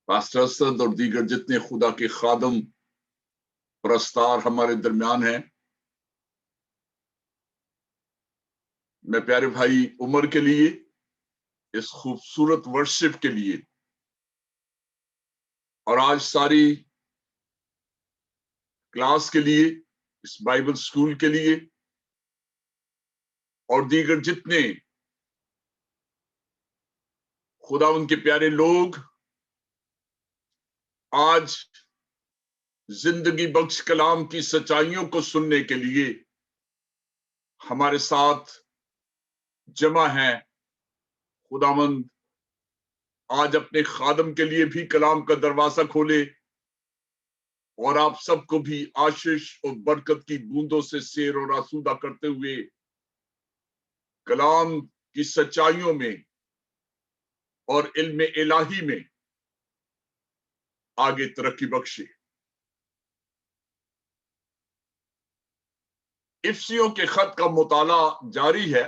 Pastor Asad اور دیگر جتنے خدا کے خادم پرستار ہمارے درمیان ہیں، میں پیارے بھائی عمر کے لیے اس خوبصورت ورشپ کے لیے اور آج ساری کلاس کے لیے، اس بائبل سکول کے لیے اور دیگر جتنے خدا ان کے پیارے لوگ آج زندگی بخش کلام کی سچائیوں کو سننے کے لیے ہمارے ساتھ جمع ہیں، خداوند آج اپنے خادم کے لیے بھی کلام کا دروازہ کھولے اور آپ سب کو بھی آشیش اور برکت کی بوندوں سے سیر اور آسودہ کرتے ہوئے کلام کی سچائیوں میں اور علم الہی میں آگے ترقی بخشے۔ افسیوں کے خط کا مطالعہ جاری ہے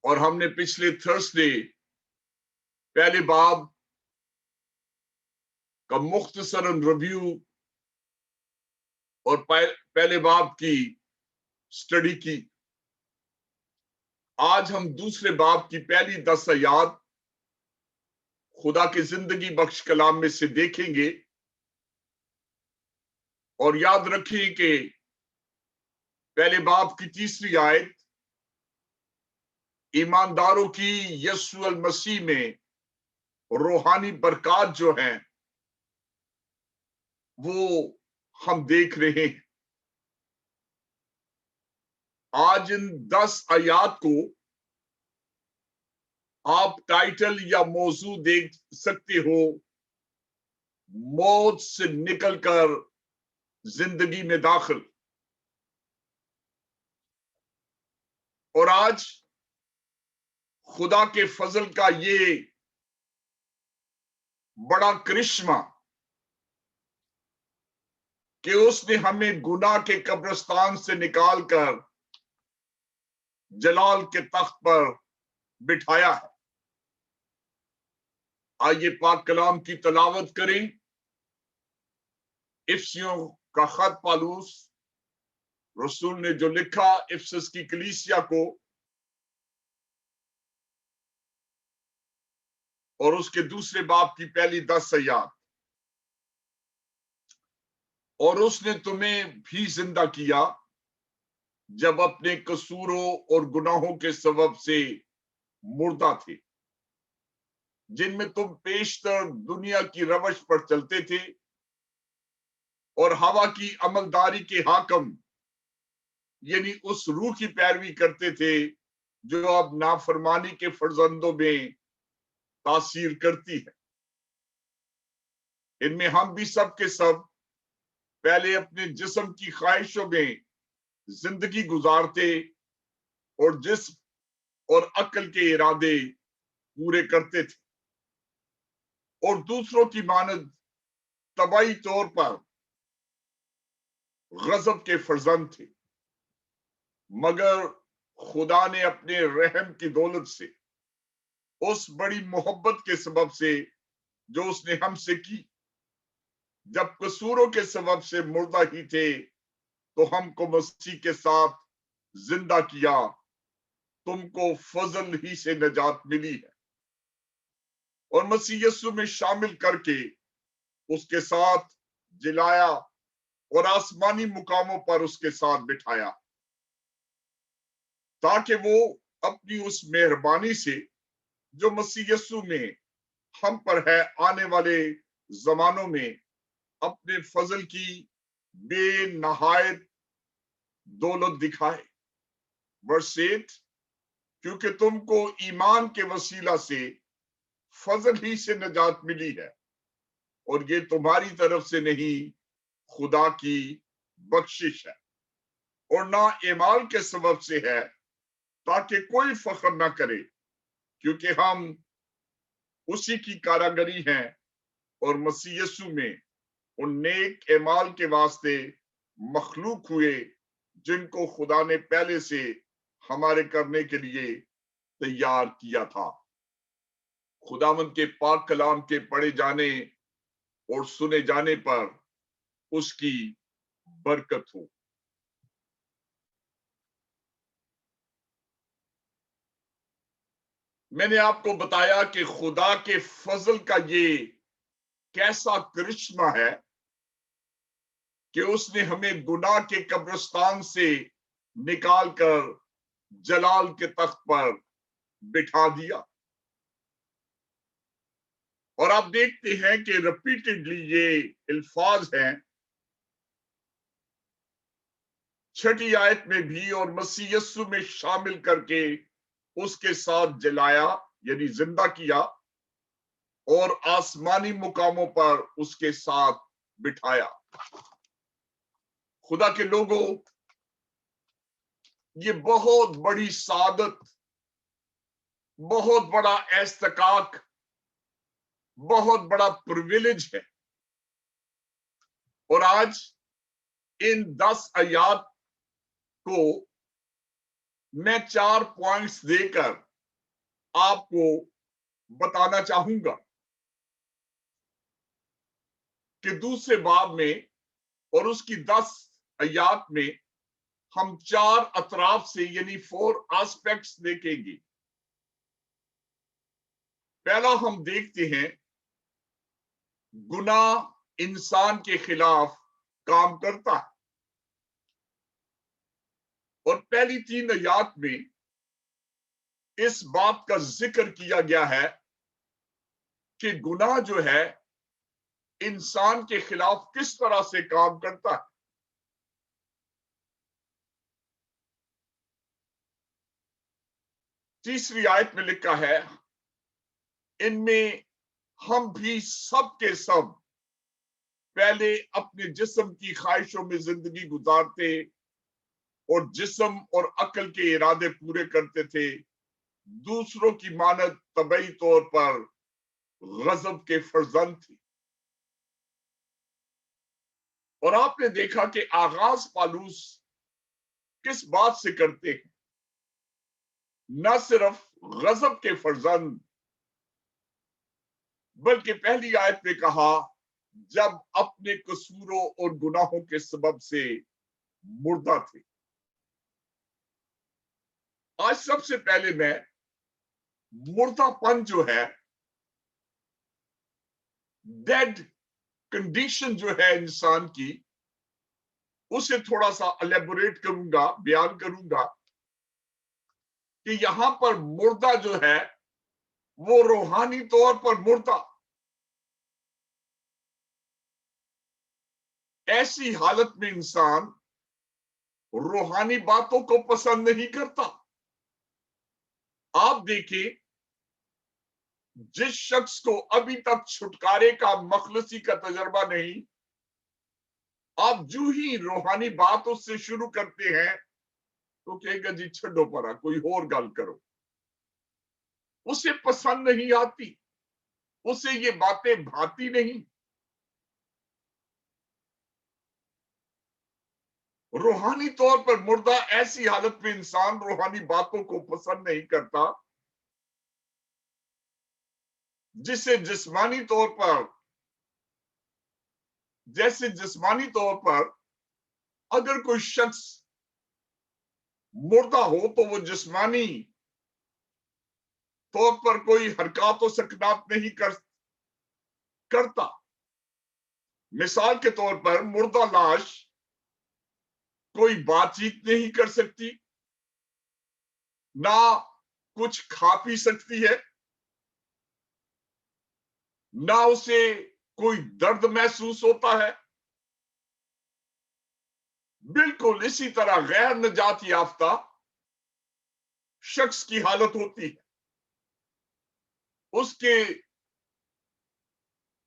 اور ہم نے پچھلے تھرسڈے پہلے باب کا مختصراً ریویو اور پہلے باب کی سٹڈی کی۔ آج ہم دوسرے باب کی پہلی 10 آیات خدا کے زندگی بخش کلام میں سے دیکھیں گے اور یاد رکھیں کہ پہلے باب کی تیسری آیت ایمانداروں کی یسوع المسیح میں روحانی برکات جو ہیں وہ ہم دیکھ رہے ہیں۔ آج ان 10 آیات کو آپ ٹائٹل یا موضوع دیکھ سکتے ہو، موت سے نکل کر زندگی میں داخل۔ اور آج خدا کے فضل کا یہ بڑا کرشمہ کہ اس نے ہمیں گناہ کے قبرستان سے نکال کر جلال کے تخت پر بٹھایا ہے۔ آئیے پاک کلام کی تلاوت کریں۔ افسیوں کا خط پالوس رسول نے جو لکھا افسس کی کلیسیا کو، اور اس کے دوسرے باب کی پہلی 10 آیات۔ اور اس نے تمہیں بھی زندہ کیا جب اپنے قصوروں اور گناہوں کے سبب سے مردہ تھے، جن میں تم پیشتر دنیا کی روش پر چلتے تھے اور ہوا کی عملداری کے حاکم یعنی اس روح کی پیروی کرتے تھے جو اب نافرمانی کے فرزندوں میں تاثیر کرتی ہے۔ ان میں ہم بھی سب کے سب پہلے اپنے جسم کی خواہشوں میں زندگی گزارتے اور جسم اور عقل کے ارادے پورے کرتے تھے، اور دوسروں کی مانند طبعی طور پر غضب کے فرزند تھے، مگر خدا نے اپنے رحم کی دولت سے اس بڑی محبت کے سبب سے جو اس نے ہم سے کی، جب قصوروں کے سبب سے مردہ ہی تھے تو ہم کو مسیح کے ساتھ زندہ کیا۔ تم کو فضل ہی سے نجات ملی ہے، اور مسیح یسوع میں شامل کر کے اس کے ساتھ جلایا اور آسمانی مقاموں پر اس کے ساتھ بٹھایا، تاکہ وہ اپنی اس مہربانی سے جو مسیح یسوع میں ہم پر ہے آنے والے زمانوں میں اپنے فضل کی بے نہایت دولت دکھائے۔ ورس 8، کیونکہ تم کو ایمان کے وسیلہ سے فضل ہی سے نجات ملی ہے، اور یہ تمہاری طرف سے نہیں، خدا کی بخشش ہے، اور نہ اعمال کے سبب سے ہے، تاکہ کوئی فخر نہ کرے، کیونکہ ہم اسی کی کاراگری ہیں اور مسیح یسوع میں ان نیک اعمال کے واسطے مخلوق ہوئے جن کو خدا نے پہلے سے ہمارے کرنے کے لیے تیار کیا تھا۔ खुदावंद के पाक कलाम के पढ़े जाने और सुने जाने पर उसकी बरकत हो। मैंने आपको बताया कि खुदा के फजल का ये कैसा करिश्मा है कि उसने हमें गुनाह के कब्रिस्तान से निकालकर जलाल के तख्त पर बिठा दिया। और आप देखते हैं कि रिपीटेडली ये अल्फाज हैं 6ठी आयत में भी, और मसीह यस्सु में शामिल करके उसके साथ जलाया यानी जिंदा किया और आसमानी मुकामों पर उसके साथ बिठाया। खुदा के लोगों, ये बहुत बड़ी सादत, बहुत बड़ा इस्तकाक, बहुत बड़ा प्रिविलेज है। और आज इन 10 आयात को मैं 4 पॉइंट्स देकर आपको बताना चाहूंगा कि दूसरे बाब में और उसकी 10 आयात में हम 4 अतराफ से यानी 4 एस्पेक्ट्स देखेंगे। पहला हम देखते हैं गुनाह इंसान के खिलाफ काम करता है, और पहली 3 आयात में इस बात का जिक्र किया गया है कि गुनाह जो है इंसान के खिलाफ किस तरह से काम करता है। तीसरी आयत में लिखा है, इनमें हम भी सब के सब पहले अपने जिस्म की ख्वाहिशों में जिंदगी गुजारते और जिस्म और अक्ल के इरादे पूरे करते थे, दूसरों की मानद तबई तौर पर गजब के फर्जंद थे। और आपने देखा कि आगाज पालूस किस बात से करते हैं, न सिर्फ गजब के फर्जंद, बल्कि पहली आयत में कहा जब अपने कसूरों और गुनाहों के सबब से मुर्दा थे। आज सबसे पहले मैं मुर्दापन जो है, डेड कंडीशन जो है इंसान की, उसे थोड़ा सा एलेबोरेट करूंगा, बयान करूंगा कि यहां पर मुर्दा जो है वो रूहानी तौर पर मुर्दा, ऐसी हालत में इंसान रूहानी बातों को पसंद नहीं करता। आप देखिए, जिस शख्स को अभी तक छुटकारे का मखलसी का तजर्बा नहीं, आप जो ही रूहानी बात उससे शुरू करते हैं तो कहेगा जी छड्डो परा, कोई और गल करो। उसे पसंद नहीं आती, उसे ये बातें भाती नहीं। रूहानी तौर पर मुर्दा ऐसी हालत में इंसान रूहानी बातों को पसंद नहीं करता जिसे जिस्मानी तौर पर, जैसे जिस्मानी तौर पर अगर कोई शख्स मुर्दा हो तो वो जिस्मानी तौर पर कोई हरकत और सकनात नहीं करता। मिसाल के तौर पर मुर्दा लाश कोई बातचीत नहीं कर सकती, ना कुछ खा पी सकती है, ना उसे कोई दर्द महसूस होता है। बिल्कुल इसी तरह गैर निजात याफ्ता शख्स की हालत होती है, उसके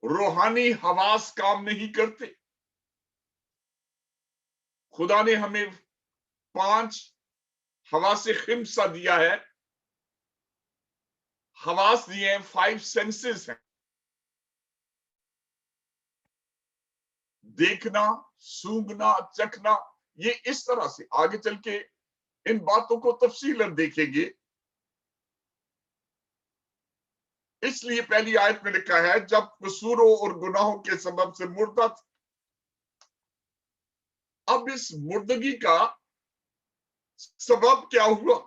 रूहानी हवास काम नहीं करते। खुदा ने हमें 5 हवासे खिम्सा दिया है, हवास दिए हैं, 5 सेंसेस हैं, देखना, सूंघना, चखना। ये इस तरह से आगे चल के इन बातों को तफसीलन देखेंगे। اس لیے پہلی آیت میں لکھا ہے جب قصوروں اور گناہوں کے سبب سے مردہ تھا. اب اس مردگی کا سبب کیا ہوا؟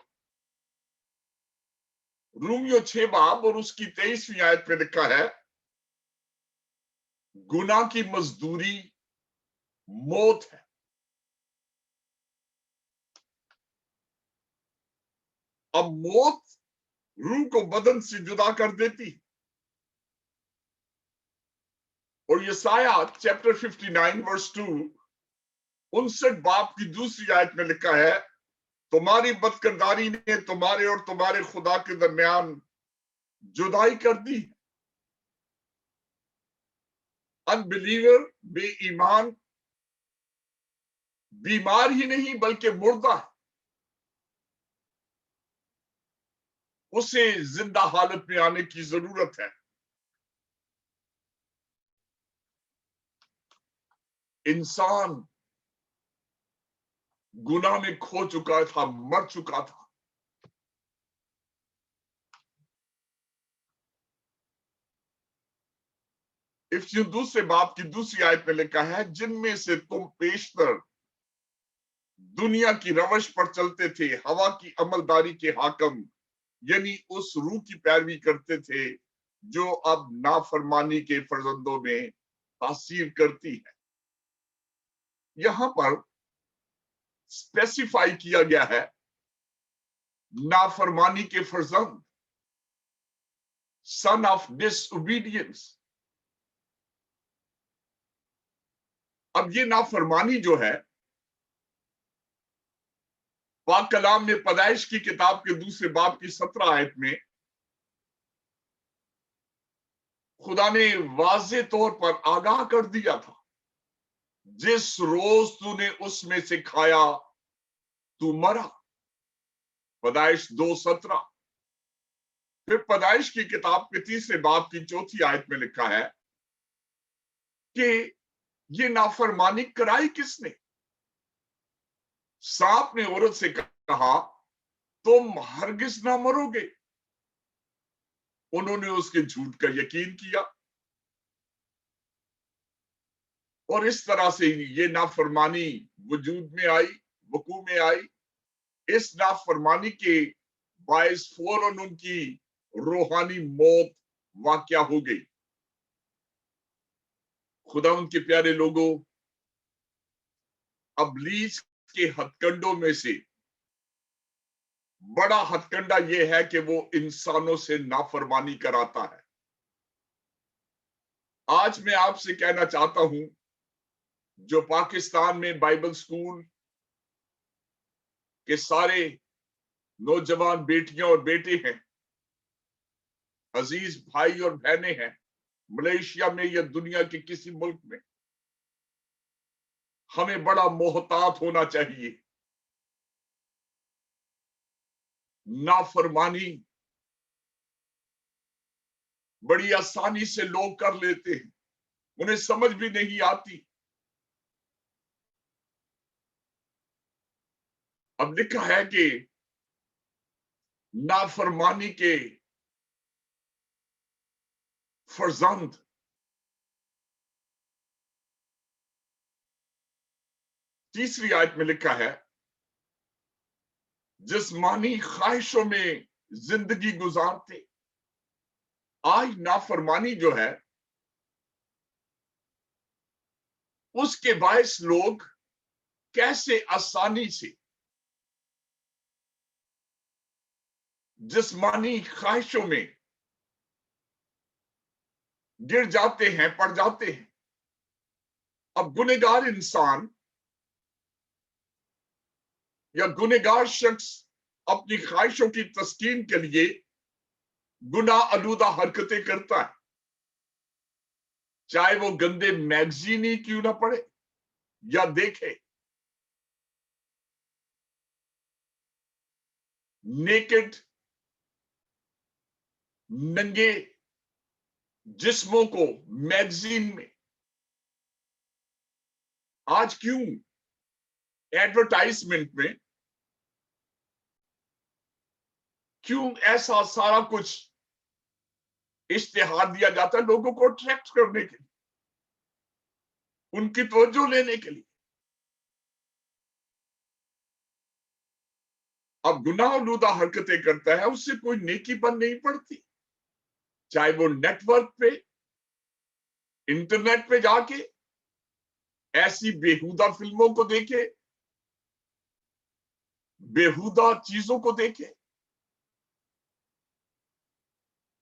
رومیو 6 باب اور اس کی 23ویں آیت میں لکھا ہے گناہ کی مزدوری موت ہے. اب موت روح کو بدن سے جدا کر دیتی. اور یسایہ چیپٹر 59 ورس 2 59 باب کی دوسری آیت میں لکھا ہے تمہاری بدکرداری نے تمہارے اور تمہارے خدا کے درمیان جدائی کر دی. انبلیور بے ایمان بیمار ہی نہیں بلکہ مردہ ہے. اسے زندہ حالت میں آنے کی ضرورت ہے. انسان گناہ میں کھو چکا تھا، مر چکا تھا. افسیوں دوسرے باب کی دوسری آیت میں لکھا ہے جن میں سے تم پیشتر دنیا کی روش پر چلتے تھے، ہوا کی عملداری کے حاکم یعنی اس روح کی پیروی کرتے تھے جو اب نافرمانی کے فرزندوں میں تاثیر کرتی ہے. یہاں پر اسپیسیفائی کیا گیا ہے نافرمانی کے فرزند، سن آف ڈس اوبیڈینس. اب یہ نافرمانی جو ہے پاک کلام میں پیدائش کی کتاب کے دوسرے باب کی 17 آیت میں خدا نے واضح طور پر آگاہ کر دیا تھا جس روز تو نے اس میں سے کھایا تو مرا. پیدائش 2:17. پھر پیدائش کی کتاب کے تیسرے باب کی 4تھی آیت میں لکھا ہے کہ یہ نافرمانی کرائی کس نے؟ سانپ نے عورت سے کہا تم ہرگز نہ مرو گے. انہوں نے اس کے جھوٹ کا یقین کیا اور اس طرح سے یہ نافرمانی وجود میں آئی، وقوع میں آئی. اس نافرمانی کے باعث فوراً ان کی روحانی موت واقع ہو گئی. خدا ان کے پیارے لوگوں، ابلیس کے ہتھ کنڈوں میں سے بڑا ہتھ کنڈا یہ ہے کہ وہ انسانوں سے نافرمانی کراتا ہے. آج میں آپ سے کہنا چاہتا ہوں جو پاکستان میں بائبل سکول کے سارے نوجوان بیٹیاں اور بیٹے ہیں، عزیز بھائی اور بہنیں ہیں، ملیشیا میں یا دنیا کے کسی ملک میں، ہمیں بڑا محتاط ہونا چاہیے. نافرمانی بڑی آسانی سے لوگ کر لیتے ہیں، انہیں سمجھ بھی نہیں آتی. اب لکھا ہے کہ نافرمانی کے فرزند تیسری آیت میں لکھا ہے جسمانی خواہشوں میں زندگی گزارتے. آج نافرمانی جو ہے اس کے باعث لوگ کیسے آسانی سے جسمانی خواہشوں میں گر جاتے ہیں، پڑ جاتے ہیں. اب گنہگار انسان یا گنہگار شخص اپنی خواہشوں کی تسکین کے لیے گناہ آلودہ حرکتیں کرتا ہے، چاہے وہ گندے میگزین ہی کیوں نہ پڑھے یا دیکھے. نیکڈ ننگے جسموں کو میگزین میں. آج کیوں ایڈورٹائزمنٹ میں کیوں ایسا سارا کچھ इश्तिहार दिया जाता है लोगों को अट्रैक्ट करने के लिए, उनकी तवज्जो लेने के लिए। अब गुनाह-आलूदा हरकतें करता है, उससे कोई नेकी बन नहीं पड़ती, चाहे वो नेटवर्क पे, इंटरनेट पे जाके ऐसी बेहुदा फिल्मों को देखे, बेहुदा चीजों को देखे,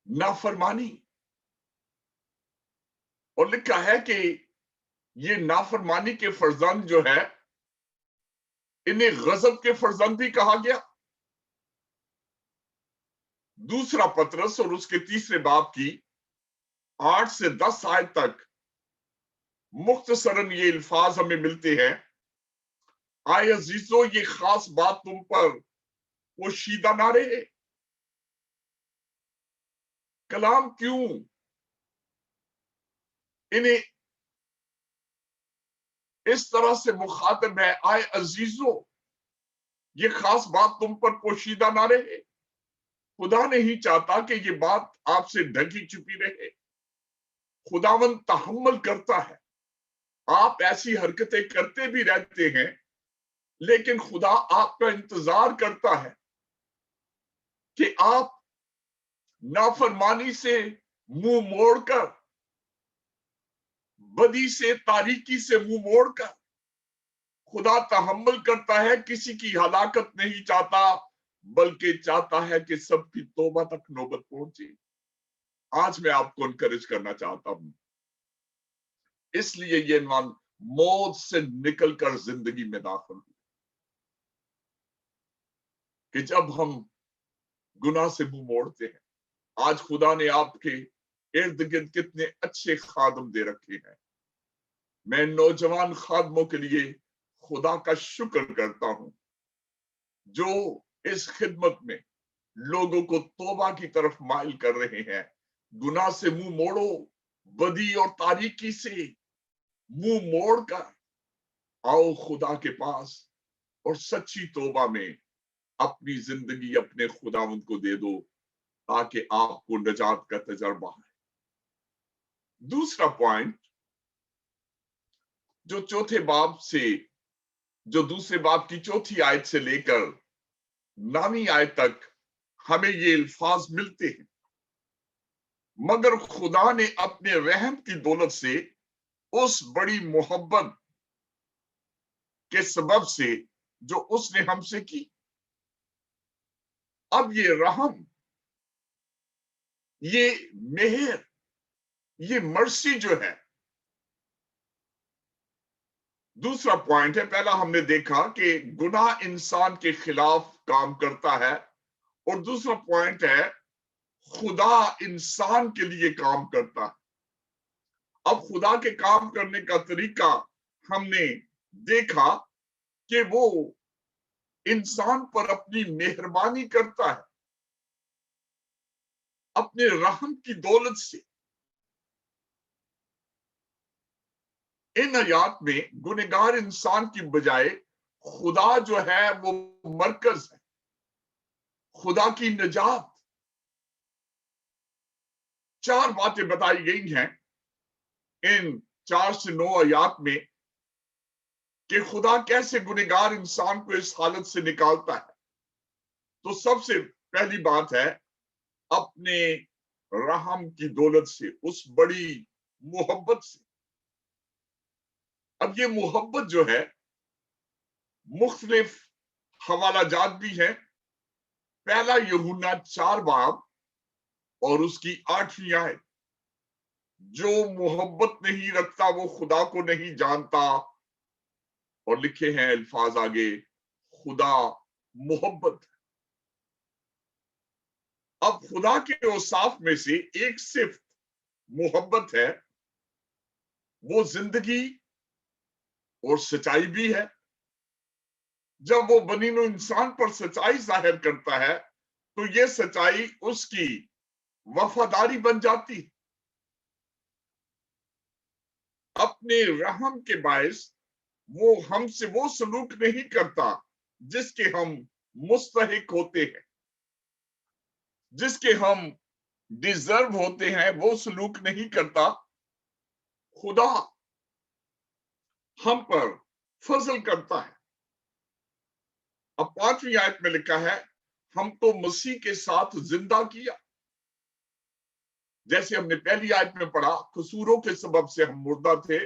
नाफरमानी। और लिखा है कि ये नाफरमानी के फर्जंद जो है, इन्हें गजब के फर्जंद भी कहा गया। दूसरा पतरस और उसके तीसरे बाब की 8 से 10 आयत तक मुख्तसरन ये अल्फाज हमें मिलते हैं, आए अजीजों ये खास बात तुम पर पोशीदा ना रहे। कलाम क्यों इन्हें इस तरह से मुखातब है, आए अजीजों ये खास बात तुम पर पोशीदा ना रहे। खुदा नहीं चाहता कि ये बात आपसे ढकी छुपी रहे। खुदावन तहम्मुल करता है, आप ऐसी हरकतें करते भी रहते हैं, लेकिन खुदा आपका इंतजार करता है कि आप नाफरमानी से मुंह मोड़कर, बदी से, तारीकी से मुंह मोड़कर, खुदा तहम्मुल करता है, किसी की हलाकत नहीं चाहता, बल्कि चाहता है कि सबकी तौबा तक नौबत पहुंचे। आज मैं आपको एनकरेज करना चाहता हूं, इसलिए ये मान मौत से निकलकर जिंदगी में दाखिल हुए कि जब हम गुनाह से मुंह मोड़ते हैं। आज खुदा ने आपके इर्द गिर्द कितने अच्छे खादम दे रखे हैं। मैं नौजवान खादमों के लिए खुदा का शुक्र करता हूं, जो इस खिदमत में लोगों को तौबा की तरफ माइल कर रहे हैं। गुनाह से मुंह मोड़ो, बदी और तारीकी से मुंह मोड़कर आओ खुदा के पास और सच्ची तौबा में अपनी जिंदगी अपने खुदावंद को दे दो, ताकि आपको नजात का तजर्बा है। दूसरा पॉइंट जो चौथे बाब से, जो दूसरे बाब की चौथी आयत से लेकर 9वीं आयत तक हमें ये अल्फाज मिलते हैं, मगर खुदा ने अपने रहम की दौलत से उस बड़ी मोहब्बत के सबब से जो उसने हमसे की, अब ये रहम, ये मेहर, ये मर्सी जो है, दूसरा पॉइंट है। पहला हमने देखा कि गुनाह इंसान के खिलाफ काम करता है, और दूसरा पॉइंट है खुदा इंसान के लिए काम करता है। अब खुदा के काम करने का तरीका हमने देखा कि वो इंसान पर अपनी मेहरबानी करता है, अपने रहम की दौलत से। इन आयात में गुनहगार इंसान की बजाय खुदा जो है वो मरकज है, खुदा की निजात। 4 बातें बताई गई हैं इन 4 से 9 आयात में कि खुदा कैसे गुनहगार इंसान को इस हालत से निकालता है। तो सबसे पहली बात है अपने रहम की दौलत से, उस बड़ी मोहब्बत से। अब ये मोहब्बत जो है, मुख्तलिफ हवाला जात भी है। पहला यूहन्ना 4 बाब और उसकी 8वीं आयत, जो मोहब्बत नहीं रखता वो खुदा को नहीं जानता, और लिखे हैं अल्फाज आगे, खुदा मोहब्बत है। अब खुदा के औसाफ में से एक सिर्फ मोहब्बत है, वो जिंदगी और सच्चाई भी है। जब वो बनीनो इंसान पर सच्चाई जाहिर करता है, तो ये सच्चाई उसकी वफादारी बन जाती है। अपने रहम के बायस वो हमसे वो सलूक नहीं करता जिसके हम मुस्तहिक होते हैं, जिसके हम डिजर्व होते हैं वो सलूक नहीं करता, खुदा हम पर फजल करता है। अब 5वीं आयत में लिखा है, हमको मसीह के साथ जिंदा किया। जैसे हमने पहली आयत में पढ़ा, कसूरों के सबब से हम मुर्दा थे,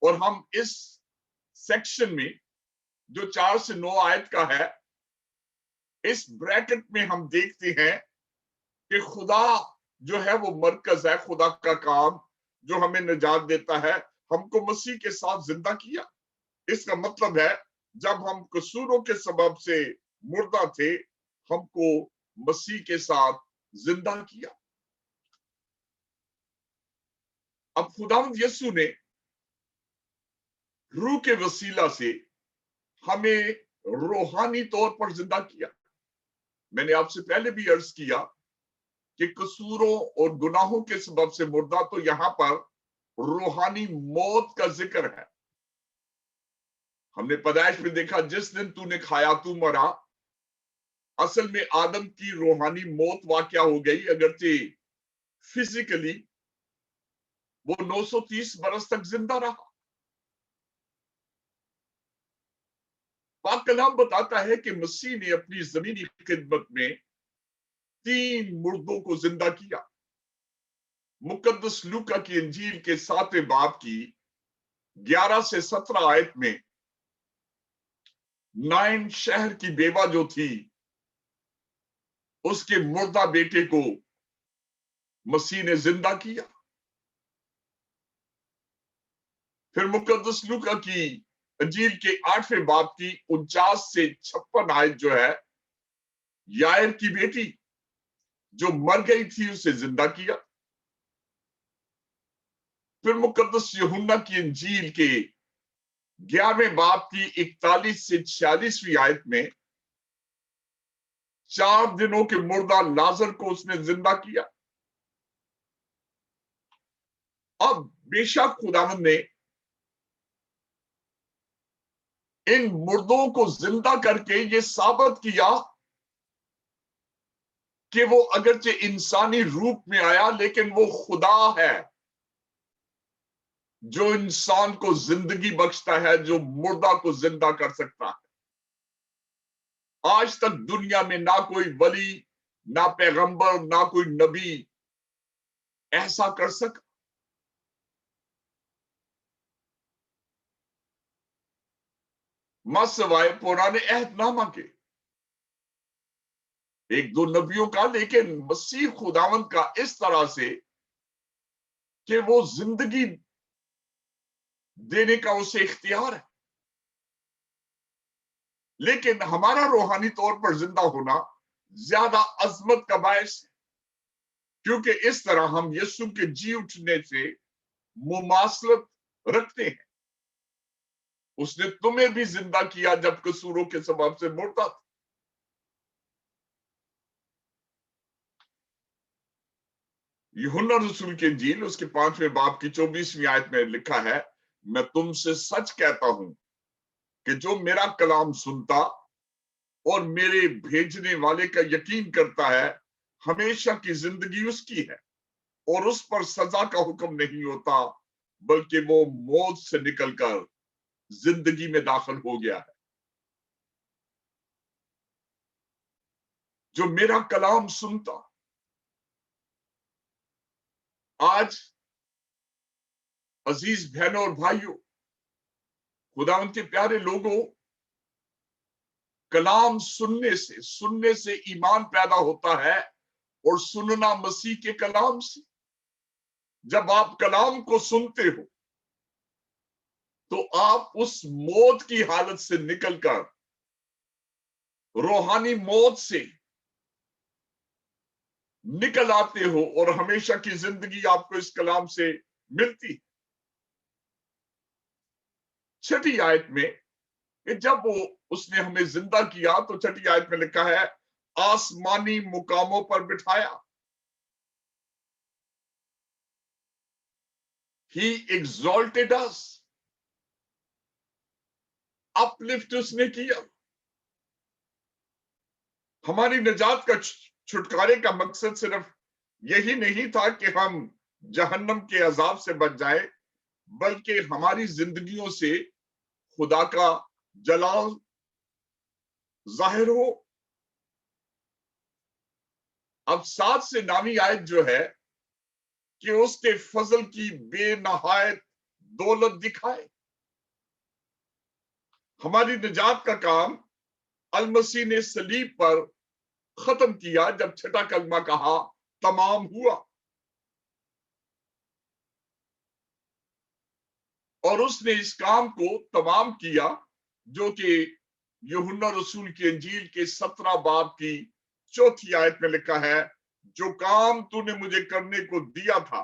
और हम इस सेक्शन में जो 4 से 9 आयत का है, इस ब्रैकेट में हम देखते हैं कि खुदा जो है वो मरकज है, खुदा का काम जो हमें निजात देता है, हमको मसीह के साथ जिंदा किया। इसका मतलब है जब हम कसूरों के सबब से मुर्दा थे, हमको मसीह के साथ जिंदा किया। अब खुदावंद यीशु ने रूह के वसीला से हमें रूहानी तौर पर जिंदा किया। मैंने आपसे पहले भी अर्ज किया कि कसूरों और गुनाहों के सबब से मुर्दा, तो यहां पर रूहानी मौत का जिक्र है। हमने पैदाइश में देखा, जिस दिन तूने खाया तू मरा। असल में आदम की रूहानी मौत वाकया हो गई, अगरचे फिजिकली वो 930 बरस तक जिंदा रहा। पाक कलाम बताता है कि मसीह ने अपनी जमीनी खिदमत में 3 मुर्दों को जिंदा किया। मुकद्दस लूका की इंजील के 7वें बाब की 11 से 17 आयत में नाइन शहर की बेवा जो थी, उसके मुर्दा बेटे को मसीह ने जिंदा किया। फिर मुकद्दस लूका की इंजील के 8वें बाब की 49 से 56 आयत जो है, यायर की बेटी जो मर गई थी उसे जिंदा किया। फिर मुकद्दस यूहन्ना की इंजील के 11वें बाब की 41 से 46वीं आयत में 4 दिनों के मुर्दा लाजर को उसने जिंदा किया। अब बेशक खुदावंद ने इन मुर्दों को जिंदा करके ये साबित किया कि वो अगरचे इंसानी रूप में आया, लेकिन वो खुदा है जो इंसान को जिंदगी बख्शता है, जो मुर्दा को जिंदा कर सकता है। आज तक दुनिया में ना कोई वली, ना पैगंबर, ना कोई नबी ऐसा कर सका। सिवाय पुराने अहदनामा के 1-2 नबियों का, लेकिन मसीह खुदावंद का इस तरह से कि वो जिंदगी देने का उसे इख्तियार है। लेकिन हमारा रूहानी तौर पर जिंदा होना ज्यादा अजमत का बायस है, क्योंकि इस तरह हम यीशु के जी उठने से मुमासलत रखते हैं। उसने तुम्हें भी जिंदा किया जब कसूरों के सबब से मुर्दा था। यूहन्ना रसूल की इंजील उसके 5वें बाब की 24वीं आयत में लिखा है, मैं तुमसे सच कहता हूं कि जो मेरा कलाम सुनता और मेरे भेजने वाले का यकीन करता है, हमेशा की जिंदगी उसकी है और उस पर सजा का हुक्म नहीं होता, बल्कि वो मौत से निकलकर जिंदगी में दाखिल हो गया है। जो मेरा कलाम सुनता। आज अजीज बहनों और भाइयों, खुदावंद के प्यारे लोगों, कलाम सुनने से ईमान पैदा होता है, और सुनना मसीह के कलाम से। जब आप कलाम को सुनते हो तो आप उस मौत की हालत से निकलकर रूहानी मौत से निकल आते हो, और हमेशा की जिंदगी आपको इस कलाम से मिलती। 6ठी आयत में कि जब वो उसने हमें जिंदा किया, तो 6ठी आयत में लिखा है, आसमानी मुकामों पर बिठाया। ही एग्जॉल्टेड अस, अपलिफ्ट उसने किया। हमारी निजात का छुटकारे का मकसद सिर्फ یہی نہیں تھا کہ ہم جہنم کے عذاب سے بچ جائیں، بلکہ ہماری زندگیوں سے خدا کا جلال ظاہر ہو۔ اب 7 سے 9 آیت جو ہے کہ اس کے فضل کی بے نہایت دولت دکھائے۔ ہماری نجات کا کام المسیح نے صلیب پر ختم کیا جب چھٹا کلمہ کہا تمام ہوا، اور اس نے اس کام کو تمام کیا جو کہ یوحنا رسول کی انجیل کے 17 باب کی 4 آیت میں لکھا ہے، جو کام تو نے مجھے کرنے کو دیا تھا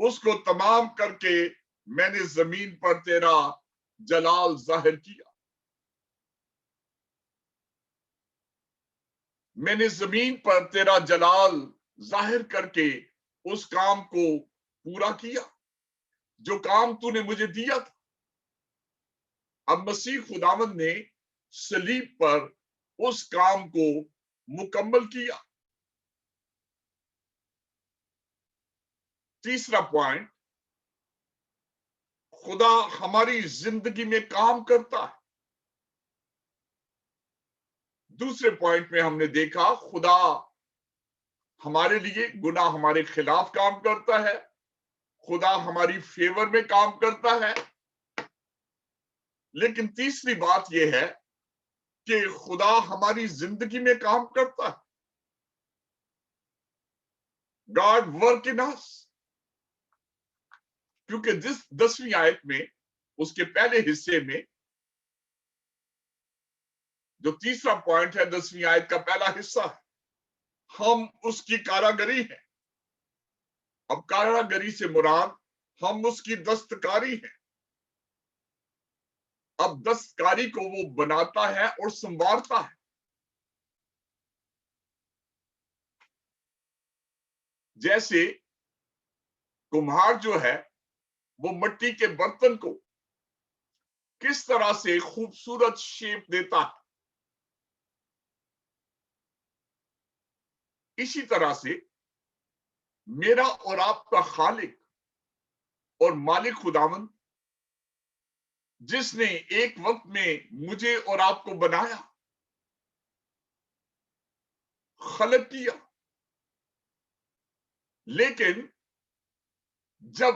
اس کو تمام کر کے میں نے زمین پر تیرا جلال ظاہر کیا۔ میں نے زمین پر تیرا جلال ظاہر کر کے اس کام کو پورا کیا جو کام تو نے مجھے دیا تھا۔ اب مسیح خداوند نے صلیب پر اس کام کو مکمل کیا۔ تیسرا پوائنٹ، خدا ہماری زندگی میں کام کرتا ہے۔ دوسرے پوائنٹ میں ہم نے دیکھا خدا ہمارے لیے گناہ ہمارے خلاف کام کرتا ہے، خدا ہماری فیور میں کام کرتا ہے، لیکن تیسری بات یہ ہے کہ خدا ہماری زندگی میں کام کرتا ہے۔ گاڈ ورک ان اس، کیونکہ 10ویں آیت میں اس کے پہلے حصے میں جو تیسرا پوائنٹ ہے 10ویں آیت کا پہلا حصہ ہے، ہم اس کی کاراگری ہیں۔ اب کاراگری سے مراد ہم اس کی دستکاری ہیں۔ اب دستکاری کو وہ بناتا ہے اور سنوارتا ہے۔ جیسے کمہار جو ہے وہ مٹی کے برتن کو کس طرح سے خوبصورت شیپ دیتا ہے، اسی طرح سے میرا اور آپ کا خالق اور مالک خداوند جس نے ایک وقت میں مجھے اور آپ کو بنایا، خلق کیا، لیکن جب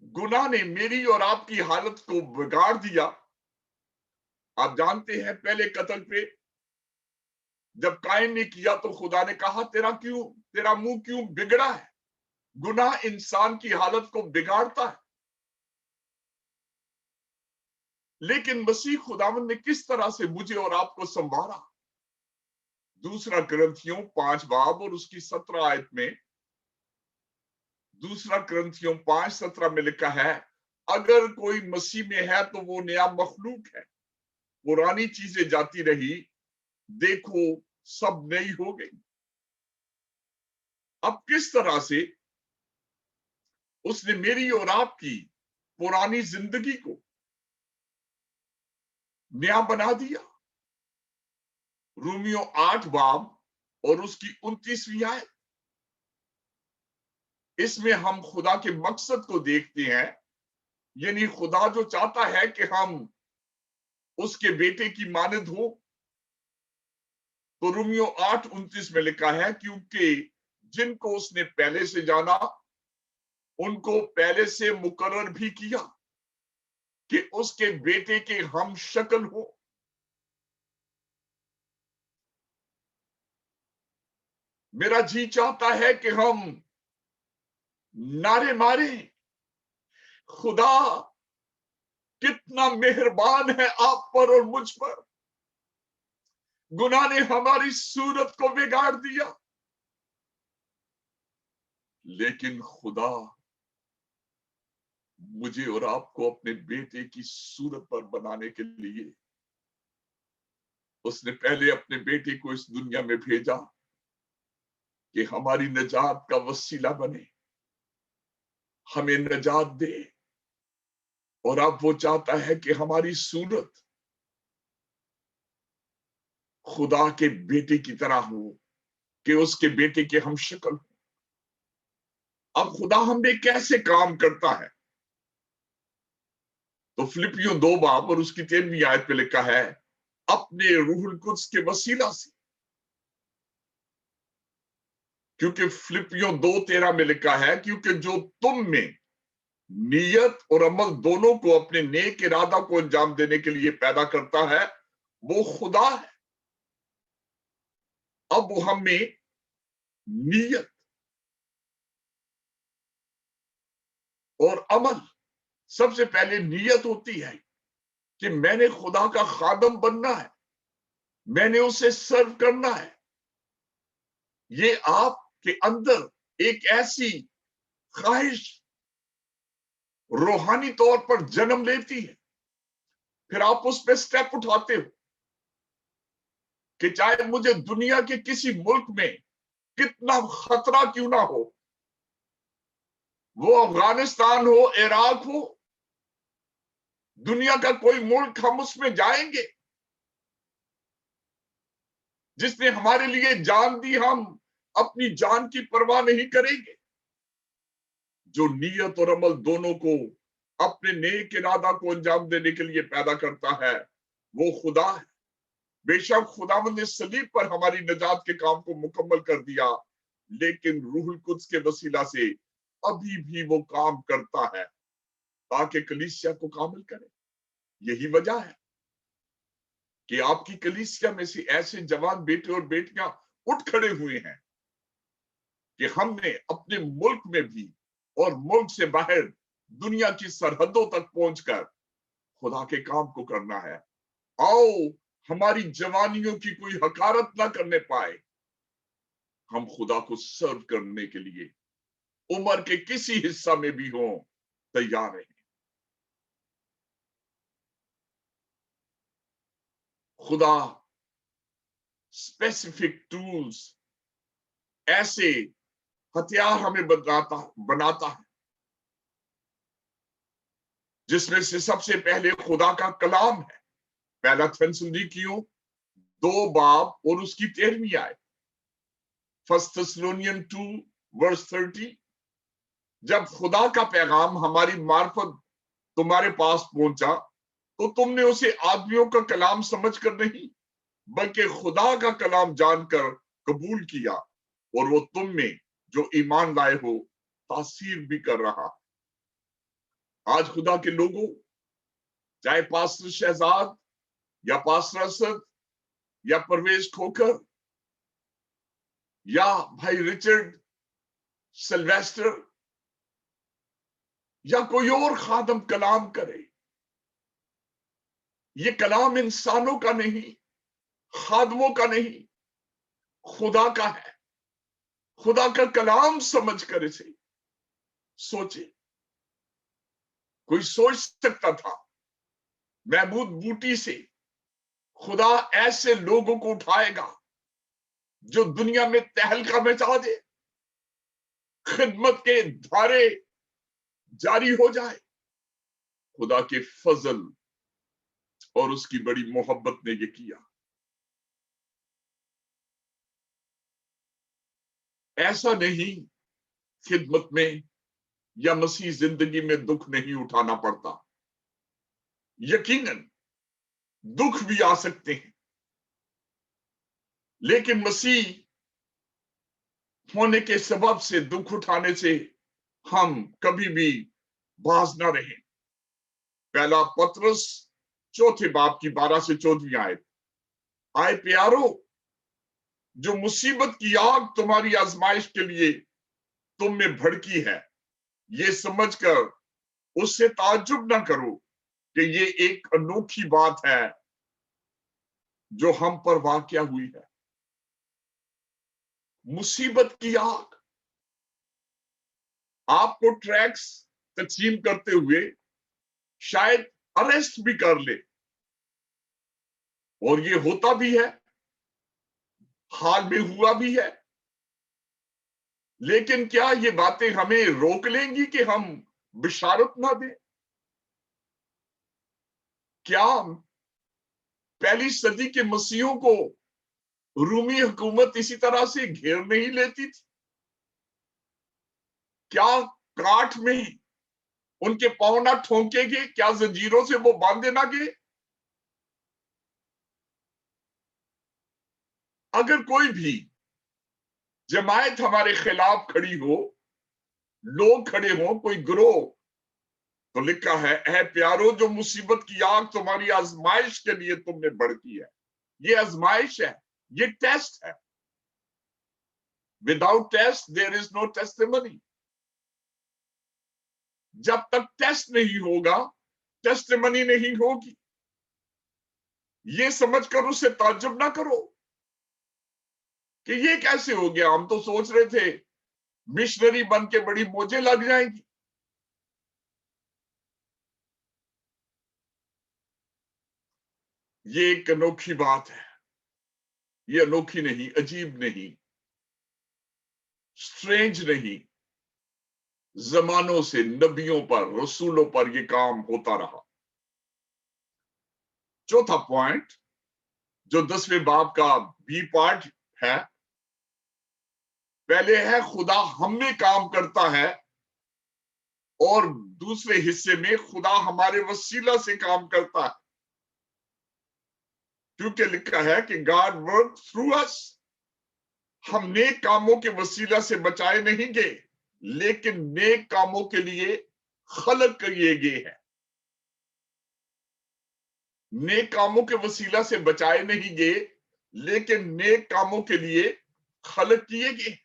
گناہ نے میری اور آپ کی حالت کو بگاڑ دیا، آپ جانتے ہیں پہلے قتل پہ جب قائن نے کیا تو خدا نے کہا تیرا منہ کیوں بگڑا ہے؟ گناہ انسان کی حالت کو بگاڑتا ہے، لیکن مسیح خداوند نے کس طرح سے مجھے اور آپ کو سنوارا؟ دوسرا کرنتھیوں 5 باب اور اس کی 17 آیت میں، دوسرا کرنتھیوں 5:17 میں لکھا ہے، اگر کوئی مسیح میں ہے تو وہ نیا مخلوق ہے، پرانی چیزیں جاتی رہی، دیکھو سب نئی ہو گئی۔ اب کس طرح سے اس نے میری اور آپ کی پرانی زندگی کو نیا بنا دیا؟ رومیو 8 باب اور اس کی 29ویں آیت، اس میں ہم خدا کے مقصد کو دیکھتے ہیں، یعنی خدا جو چاہتا ہے کہ ہم اس کے بیٹے کی مانند ہو، تو رومیو 8:29 میں لکھا ہے، کیونکہ جن کو اس نے پہلے سے جانا ان کو پہلے سے مقرر بھی کیا کہ اس کے بیٹے کے ہم شکل ہو۔ میرا جی چاہتا ہے کہ ہم نعرے ماریں، خدا کتنا مہربان ہے آپ پر اور مجھ پر، گناہ نے ہماری صورت کو بگاڑ دیا، لیکن خدا مجھے اور آپ کو اپنے بیٹے کی صورت پر بنانے کے لیے اس نے پہلے اپنے بیٹے کو اس دنیا میں بھیجا کہ ہماری نجات کا وسیلہ بنے، ہمیں نجات دے، اور اب وہ چاہتا ہے کہ ہماری صورت خدا کے بیٹے کی طرح ہو، کہ اس کے بیٹے کے ہم شکل ہوں۔ اب خدا ہم میں کیسے کام کرتا ہے؟ تو فلپیوں 2 باب اور اس کی 13ویں آیت پہ لکھا ہے اپنے روح القدس کے وسیلہ سے، کیونکہ فلپیوں 2:13 میں لکھا ہے کیونکہ جو تم میں نیت اور عمل دونوں کو اپنے نیک ارادہ کو انجام دینے کے لیے پیدا کرتا ہے وہ خدا ہے۔ اب وہ ہم میں نیت اور عمل، سب سے پہلے نیت ہوتی ہے کہ میں نے خدا کا خادم بننا ہے، میں نے اسے سرو کرنا ہے۔ یہ آپ کے اندر ایک ایسی خواہش روحانی طور پر جنم لیتی ہے، پھر آپ اس پہ سٹیپ اٹھاتے ہو کہ چاہے مجھے دنیا کے کسی ملک میں کتنا خطرہ کیوں نہ ہو، وہ افغانستان ہو، عراق ہو، دنیا کا کوئی ملک، ہم اس میں جائیں گے۔ جس نے ہمارے لیے جان دی، ہم اپنی جان کی پرواہ نہیں کریں گے۔ جو نیت اور عمل دونوں کو اپنے نیک ارادہ کو انجام دینے کے لیے پیدا کرتا ہے وہ خدا ہے۔ بے شک خداوند نے صلیب پر ہماری نجات کے کام کو مکمل کر دیا، لیکن روح القدس کے وسیلہ سے ابھی بھی وہ کام کرتا ہے تاکہ کلیسیا کو کامل کرے۔ یہی وجہ ہے کہ آپ کی کلیسیا میں سے ایسے جوان بیٹے اور بیٹیاں اٹھ کھڑے ہوئے ہیں کہ ہم نے اپنے ملک میں بھی اور ملک سے باہر دنیا کی سرحدوں تک پہنچ کر خدا کے کام کو کرنا ہے۔ آؤ ہماری جوانیوں کی کوئی حقارت نہ کرنے پائے، ہم خدا کو سرو کرنے کے لیے عمر کے کسی حصہ میں بھی ہوں تیار ہیں۔ خدا اسپیسیفک ٹولز، ایسے ہتھیار ہمیں بناتا ہے جس میں سے سب سے پہلے خدا کا کلام ہے۔ پہلا تھسلونیکیوں 2 باب اور اس کی 13ویں آیت، فرسٹ تھسلونین 2 ورس 30۔ جب خدا کا پیغام ہماری معرفت تمہارے پاس پہنچا تو تم نے اسے آدمیوں کا کلام سمجھ کر نہیں بلکہ خدا کا کلام جان کر قبول کیا، اور وہ تم میں جو ایمان لائے ہو تاثیر بھی کر رہا۔ آج خدا کے لوگوں، چاہے پاسٹر شہزاد یا پاسٹر اسد یا پرویز کھوکھر یا بھائی رچرڈ سلویسٹر یا کوئی اور خادم کلام کرے، یہ کلام انسانوں کا نہیں، خادموں کا نہیں، خدا کا ہے۔ خدا کا کلام سمجھ کر اسے سوچے۔ کوئی سوچ سکتا تھا محمود بوٹی سے خدا ایسے لوگوں کو اٹھائے گا جو دنیا میں تہلکہ مچا دے، خدمت کے دھارے جاری ہو جائے؟ خدا کے فضل اور اس کی بڑی محبت نے یہ کیا۔ ایسا نہیں خدمت میں یا مسیح زندگی میں دکھ نہیں اٹھانا پڑتا، یقیناً دکھ بھی آ سکتے ہیں، لیکن مسیح ہونے کے سبب سے دکھ اٹھانے سے ہم کبھی بھی باز نہ رہیں۔ پہلا پطرس 4 باب کی 12 سے 14 آیت، آئے پیارو، جو مصیبت کی آگ تمہاری آزمائش کے لیے تم میں بھڑکی ہے، یہ سمجھ کر اس سے تعجب نہ کرو کہ یہ ایک انوکھی بات ہے جو ہم پر واقع ہوئی ہے۔ مصیبت کی آگ آپ کو ٹریکس تقسیم کرتے ہوئے شاید اریسٹ بھی کر لے، اور یہ ہوتا بھی ہے، حال میں ہوا بھی ہے، لیکن کیا یہ باتیں ہمیں روک لیں گی کہ ہم بشارت نہ دیں؟ کیا پہلی صدی کے مسیحوں کو رومی حکومت اسی طرح سے گھیر نہیں لیتی تھی؟ کیا کاٹ میں ہی ان کے پاؤں نہ ٹھونکے گے؟ کیا زنجیروں سے وہ باندھے نہ گئے؟ اگر کوئی بھی جماعت ہمارے خلاف کھڑی ہو، لوگ کھڑے ہوں، کوئی گروہ، تو لکھا ہے اے پیارو جو مصیبت کی آگ تمہاری آزمائش کے لیے تم نے بڑھتی ہے. یہ آزمائش ہے، یہ ٹیسٹ ہے. Without test there is no testimony. جب تک ٹیسٹ نہیں ہوگا ٹیسٹیمنی نہیں ہوگی. یہ سمجھ کر اسے تعجب نہ کرو کہ یہ کیسے ہو گیا. ہم تو سوچ رہے تھے مشنری بن کے بڑی موجیں لگ جائیں گی. یہ ایک انوکھی بات ہے. یہ انوکھی نہیں، عجیب نہیں، سٹرینج نہیں. زمانوں سے نبیوں پر، رسولوں پر یہ کام ہوتا رہا. چوتھا پوائنٹ جو 10ویں باب کا بی پارٹ ہے، پہلے ہے خدا ہم میں کام کرتا ہے، اور دوسرے حصے میں خدا ہمارے وسیلہ سے کام کرتا ہے. کیونکہ لکھا ہے کہ گاڈ ورک تھرو اس. ہم نیک کاموں کے وسیلہ سے بچائے نہیں گئے، لیکن نیک کاموں کے لیے خلق کیے گئے ہیں. نیک کاموں کے وسیلہ سے بچائے نہیں گئے، لیکن نیک کاموں کے لیے خلق کیے گئے.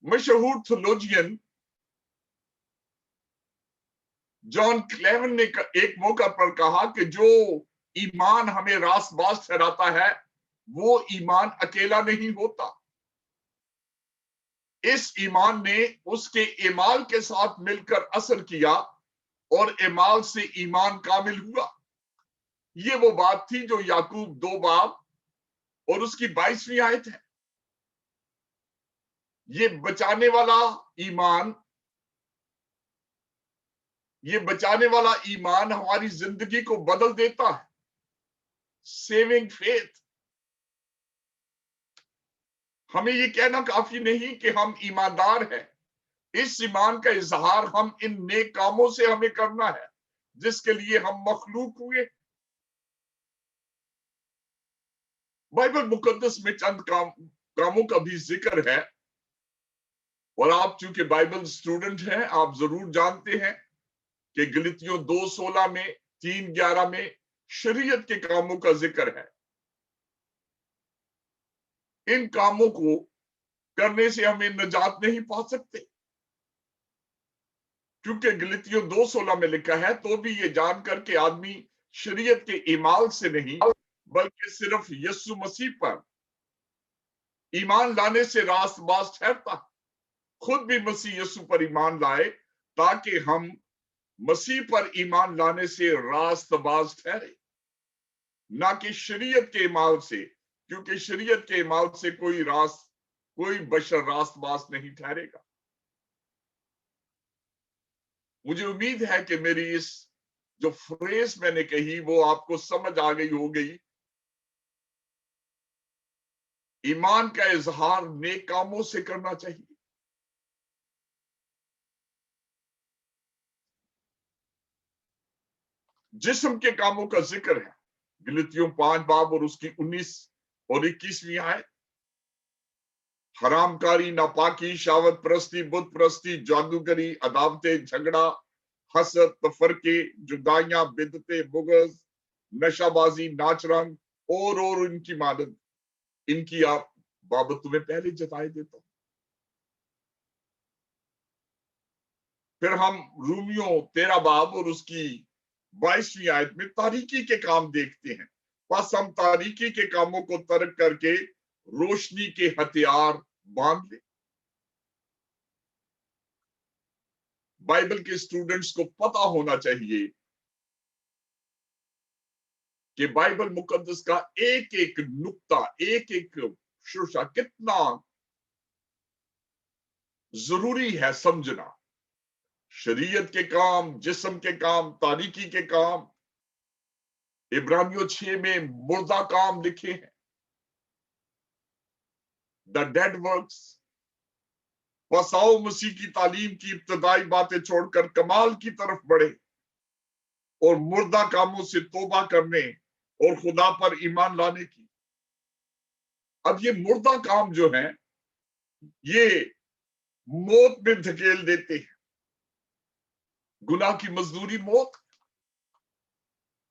مشہور تھولوجین جان کلیون نے ایک موقع پر کہا کہ جو ایمان ہمیں راست باز ٹھہراتا ہے وہ ایمان اکیلا نہیں ہوتا. اس ایمان نے اس کے اعمال کے ساتھ مل کر اثر کیا اور اعمال سے ایمان کامل ہوا. یہ وہ بات تھی جو یعقوب 2 باب اور اس کی 22ویں آیت ہے. یہ بچانے والا ایمان ہماری زندگی کو بدل دیتا ہے. Saving faith. ہمیں یہ کہنا کافی نہیں کہ ہم ایماندار ہیں. اس ایمان کا اظہار ہم ان نیک کاموں سے ہمیں کرنا ہے جس کے لیے ہم مخلوق ہوئے. بائبل مقدس میں چند کاموں کا بھی ذکر ہے، اور آپ چونکہ بائبل سٹوڈنٹ ہیں آپ ضرور جانتے ہیں کہ گلتیوں 2:16 میں 3:11 میں شریعت کے کاموں کا ذکر ہے. ان کاموں کو کرنے سے ہمیں نجات نہیں پا سکتے، کیونکہ گلتیوں 2:16 میں لکھا ہے تو بھی یہ جان کر کے آدمی شریعت کے اعمال سے نہیں بلکہ صرف یسوع مسیح پر ایمان لانے سے راست باز ٹھہرتا. خود بھی مسیح یسوع پر ایمان لائے تاکہ ہم مسیح پر ایمان لانے سے راست باز ٹھہرے، نہ کہ شریعت کے اعمال سے، کیونکہ شریعت کے اعمال سے کوئی بشر راست باز نہیں ٹھہرے گا. مجھے امید ہے کہ میری اس جو فریز میں نے کہی وہ آپ کو سمجھ آ گئی ہوگی. ایمان کا اظہار نیک کاموں سے کرنا چاہیے. جسم کے کاموں کا ذکر ہے گلتیوں 5 باب اور اس کی 19 اور 21ویں آیت. حرام کاری، ناپاکی، شہوت پرستی، بت پرستی، جادوگری، عداوتیں، جھگڑا، حسد، تفرقے، جدائیاں، بدعتیں، بغض، نشہ بازی، ناچ رنگ اور ان کی مانند، ان کی آپ بابت تمہیں پہلے جتائے دیتا ہوں. پھر ہم رومیوں 13 باب اور اس کی 22ویں آیت میں تاریکی کے کام دیکھتے ہیں. بس ہم تاریکی کے کاموں کو ترک کر کے روشنی کے ہتھیار باندھ لیں. بائبل کے اسٹوڈنٹس کو پتا ہونا چاہیے کہ بائبل مقدس کا ایک ایک نقطہ، ایک ایک شوشہ کتنا ضروری ہے سمجھنا. شریعت کے کام، جسم کے کام، تاریکی کے کام. عبرانیوں 6 میں مردہ کام لکھے ہیں. the dead works। बस आओ मसीह की तालीम की इब्तदाई बातें छोड़कर कमाल की तरफ बढ़े और मुर्दा कामों से तौबा करने और खुदा पर ईमान लाने की। अब ये मुर्दा काम जो है ये मौत में धकेल देते हैं। गुनाह की मजदूरी मौत।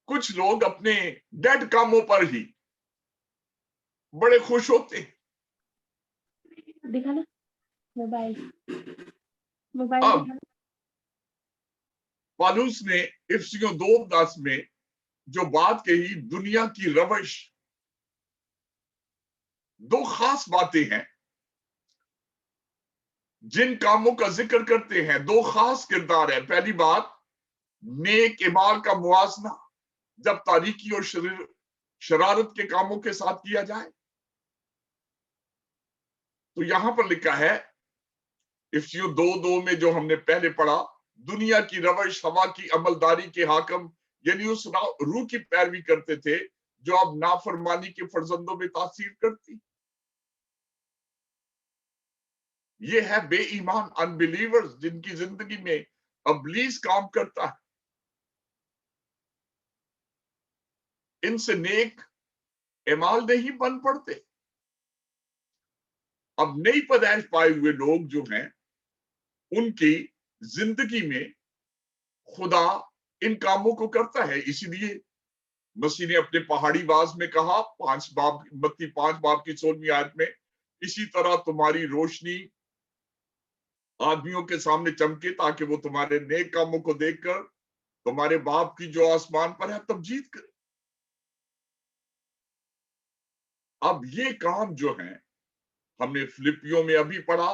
कुछ लोग अपने डेड कामों पर ही बड़े खुश होते हैं। दिखाना मोबाइल अब दिखाना। पौलुस ने इफिसियों 2:10 में जो बात कही, दुनिया की रवश, दो खास बातें हैं जिन कामों का जिक्र करते हैं। दो खास किरदार है। पहली बात, नेक इमाल का मुआजना, जब तारीकी और शरारत के कामों के साथ किया जाए। तो यहां पर लिखा है इफिसियों 2:2 में जो हमने पहले पढ़ा, दुनिया की रवश, हवा की अमलदारी के हाकम, यानी उस रूह की पैरवी करते थे जो अब नाफरमानी के फर्जंदों में तासीर करती। ये है बेईमान अनबिलीवर्स जिनकी जिंदगी में इब्लीस काम करता है। इनसे नेक एमाल नहीं बन पड़ते। अब नई पैदाइश पाए हुए लोग जो हैं उनकी जिंदगी में खुदा इन कामों को करता है। इसीलिए मसीह ने अपने पहाड़ी वाज में कहा, मत्ती 5 बाब की 16वीं आयत में, इसी तरह तुम्हारी रोशनी आदमियों के सामने चमके ताकि वो तुम्हारे नेक कामों को देखकर तुम्हारे बाप की जो आसमान पर है तमजीद करे। अब ये काम जो है हमने फिलिपियों में अभी पढ़ा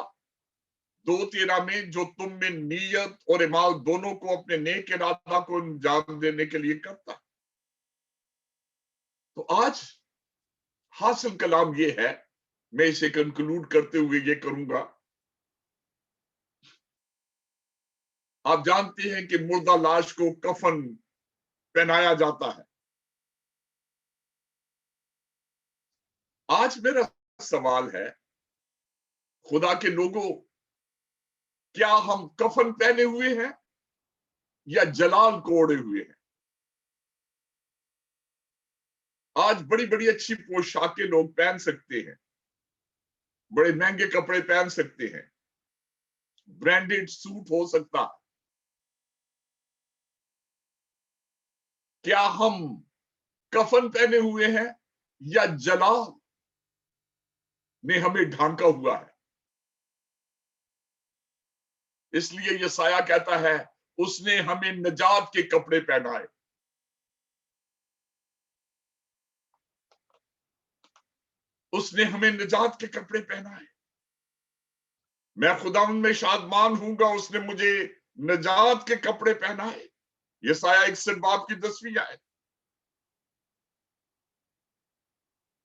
2:13 में, जो तुम में नीयत और इमाल दोनों को अपने नेक इरादा को अंजाम देने के लिए करता है। तो आज हासिल कलाम ये है, मैं इसे कंक्लूड करते हुए ये करूंगा। आप जानते हैं कि मुर्दा लाश को कफन पहनाया जाता है। आज मेरा सवाल है, खुदा के लोगों, क्या हम कफन पहने हुए हैं या जलाल को ओढ़े हुए हैं? आज बड़ी बड़ी अच्छी पोशाकें लोग पहन सकते हैं, बड़े महंगे कपड़े पहन सकते हैं, ब्रांडेड सूट हो सकता है। क्या हम कफन पहने हुए हैं या जलाल ने हमें ढांका हुआ है? इसलिए यशायाह कहता है, उसने हमें नजात के कपड़े पहनाए। उसने हमें निजात के कपड़े पहनाए। मैं खुदावंद में शादमान हूंगा, उसने मुझे निजात के कपड़े पहनाए। यशायाह 61 बाब की 10वीं आयत।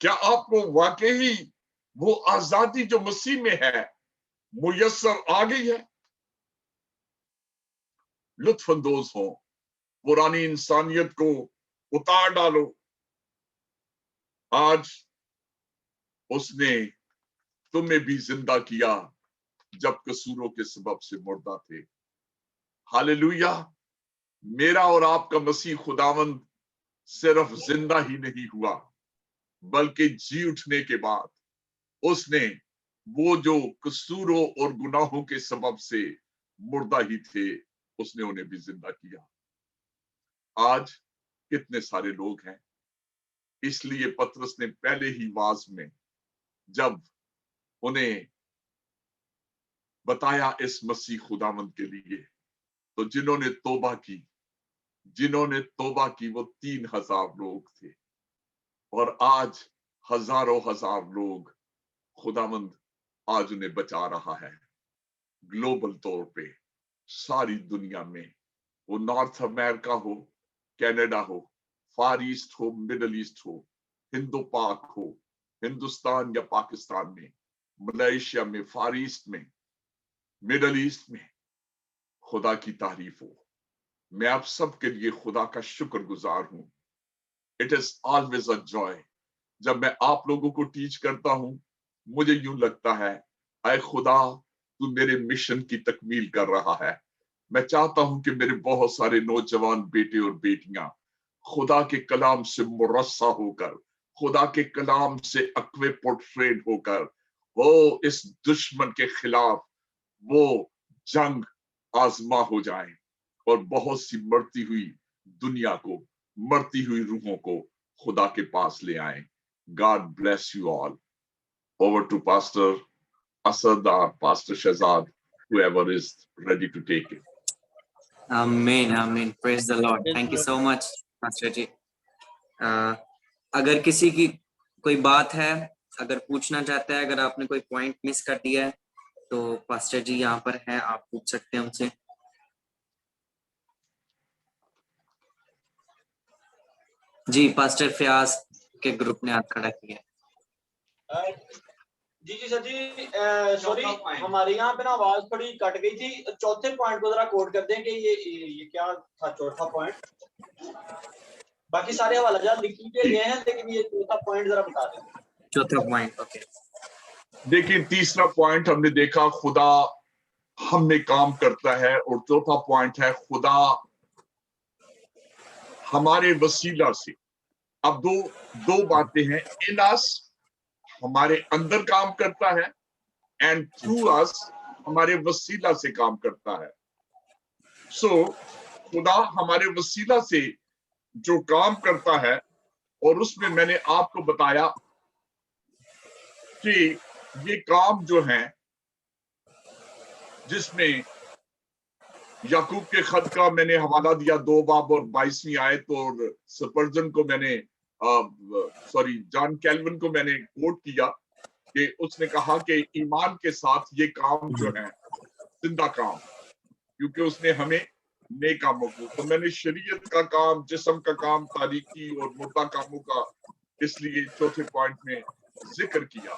क्या आपको वाकई वो आजादी जो मसीह में है मुयस्सर आ गई है? लुत्फानंदोज हो, पुरानी इंसानियत को उतार डालो। आज उसने तुम्हें भी जिंदा किया जब कसूरों के सबब से मुर्दा थे। हालेलुया। मेरा और आपका मसीह खुदावंद सिर्फ जिंदा ही नहीं हुआ, बल्कि जी उठने के बाद उसने वो जो कसूरों और गुनाहों के सबब से मुर्दा ही थे, उसने उन्हें भी जिंदा किया। आज कितने सारे लोग हैं। इसलिए पतरस ने पहले ही वाज में जब उन्हें बताया इस मसीह खुदावंद के लिए, तो जिन्होंने तौबा की वो 3000 लोग थे। और आज हजारों हजार लोग खुदावंद आज उन्हें बचा रहा है। ग्लोबल तौर पे सारी दुनिया में, वो नॉर्थ अमेरिका हो, कनाडा हो, फार ईस्ट हो, मिडल ईस्ट हो, हिंदू पाक हो, हिंदुस्तान या पाकिस्तान में, मलेशिया में, फार ईस्ट में, मिडल ईस्ट में, खुदा की तारीफ हो। मैं आप सबके लिए खुदा का शुक्रगुजार हूं। It is always a joy जब मैं आप लोगों को टीच करता हूं। मुझे यूं लगता है, आए खुदा तू मेरे मिशन की तकमील कर रहा है। मैं चाहता हूं कि मेरे बहुत सारे नौजवान बेटे और बेटियां खुदा के कलाम से मुरस्सा होकर, खुदा के कलाम से अक्वे पोर्ट्रेट होकर, वो इस दुश्मन के खिलाफ वो जंग आजमा हो जाए और बहुत सी मरती हुई दुनिया को, मरती हुई रूहों को खुदा के पास ले आए। God bless you all. Over to Pastor Asad or Pastor Shazad, whoever is ready to take it. Amen, amen. Praise the Lord. Thank you so much, Pastor ji. अगर किसी की कोई बात है, अगर पूछना चाहता है, अगर आपने कोई पॉइंट मिस कर दिया है, तो पास्टर जी यहाँ पर है, आप पूछ सकते हैं उनसे। जी, पास्टर फयाज के ग्रुप ने हाथ खड़ा किया। जी सर जी, सॉरी हमारे यहाँ पे ना आवाज थोड़ी कट गई थी। चौथे पॉइंट को जरा कोड कर दें कि ये क्या था चौथा पॉइंट। बाकी सारे हवाला जात लिख के गए हैं, लेकिन ये चौथा पॉइंट जरा बता दें। चौथा पॉइंट, ओके। देखिए, तीसरा पॉइंट हमने देखा खुदा हम में काम करता है, और चौथा पॉइंट है खुदा हमारे वसीला से। अब दो बातें हैं, इन अस हमारे अंदर काम करता है, एंड थ्रू अस हमारे वसीला से काम करता है। सो खुदा हमारे वसीला से जो काम करता है, और उसमें मैंने आपको बताया कि ये काम जो है, जिसमें याकूब के खत का मैंने हवाला दिया 2 बाब और 22वीं आयत, और स्पर्जन को मैंने जॉन कैल्विन को मैंने कोट किया कि उसने कहा कि ईमान के साथ ये काम जो है जिंदा काम, क्योंकि उसने हमें नेक कामों को, तो मैंने शरीयत का काम, जिस्म का काम, तारीकी और मुर्दा कामों का इसलिए चौथे पॉइंट में जिक्र किया।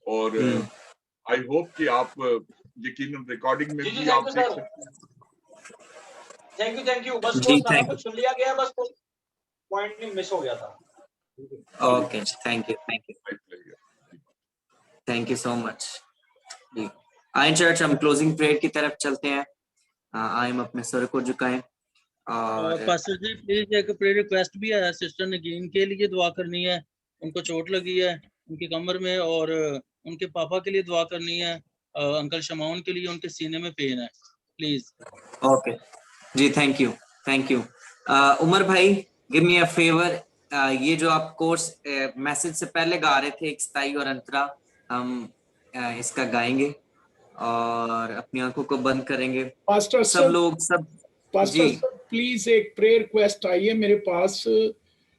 और आई होप कि आप यकीनन रिकॉर्डिंग में भी आप देख सकते हैं। Thank you. बस वो सारा कुछ सुन लिया गया, बस पॉइंट नहीं मिस हो गया था। Okay, thank you so much. आए चर्च, हम क्लोजिंग प्रेयर की तरफ चलते हैं। आए हम अपने सर को झुकाएं। और पास्टर जी प्लीज एक प्रेयर रिक्वेस्ट भी है, सिस्टर नगीन के लिए दुआ करनी है, उनको चोट लगी है उनकी कमर में, और उनके पापा के लिए दुआ करनी है, अंकल शमाउन के लिए उनके सीने में पेन है, प्लीज। ओके जी, थैंक यू। उमर भाई, गिव मी अ फेवर, ये जो आप कोर्स मैसेज से पहले गा रहे थे, एक स्ताई और अंतरा, हम इसका गाएंगे और अपनी आंखों को बंद करेंगे। पास्टर सब लोग पास्टर प्लीज एक प्रेयर रिक्वेस्ट आई है मेरे पास।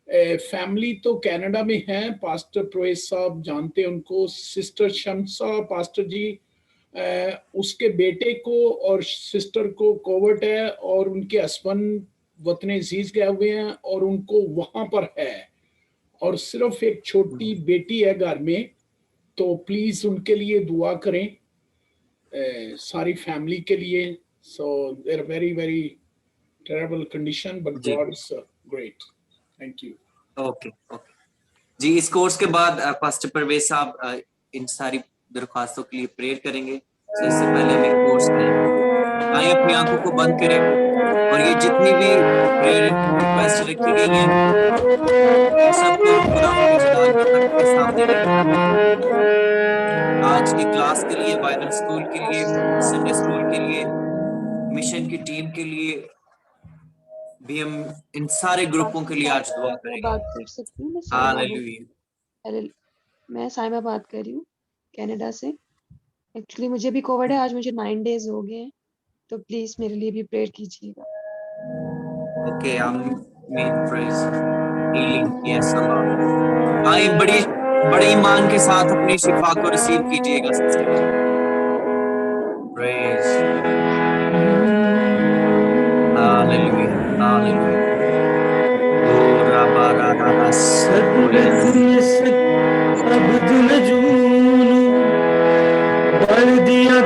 फैमिली तो कनाडा में है, पास्टर प्रोहेज साहब जानते हैं उनको, सिस्टर शमसा पास्टर जी, उसके बेटे को और सिस्टर को कोविड है, और उनके हस्बैंड वतन अजीज गए हुए हैं और उनको वहां पर है, और सिर्फ एक छोटी बेटी है घर में, तो प्लीज उनके लिए दुआ करें, सारी फैमिली के लिए। So there very very terrible condition, but God is great. Thank you. Okay जी, इस कोर्स के बाद पास्टर परवेज साहब इन सारी दरख्वास्तों के लिए प्रेयर करेंगे। तो इससे पहले हम एक कोर्स करें। आइए अपनी आंखों को बंद करें, और ये जितनी भी प्रेयर रिक्वेस्ट रखी गई हैं, सबको खुदा के जलाल के तख्त के सामने रखें। आज की क्लास के लिए, बाइबल स्कूल के लिए, संडे स्कूल के लिए, मिशन की टीम के लिए भी हम इन सारे ग्रुपों के लिए आज दुआ करेंगे। बात कर सकती हूँ? हालेलुया। मैं साइमा बात कर रही हूँ कनाडा से। एक्चुअली मुझे भी कोविड है, आज मुझे 9 डेज हो गए हैं, तो प्लीज मेरे लिए भी प्रेयर कीजिएगा। ओके, आमीन, प्रेज हीलिंग, यस अल्लाह। आइए बड़े ईमान के साथ अपनी शिफा को रिसीव कीजिएगा सिस्टर। Praise hallelujah. अब दिल जून बढ़ दिया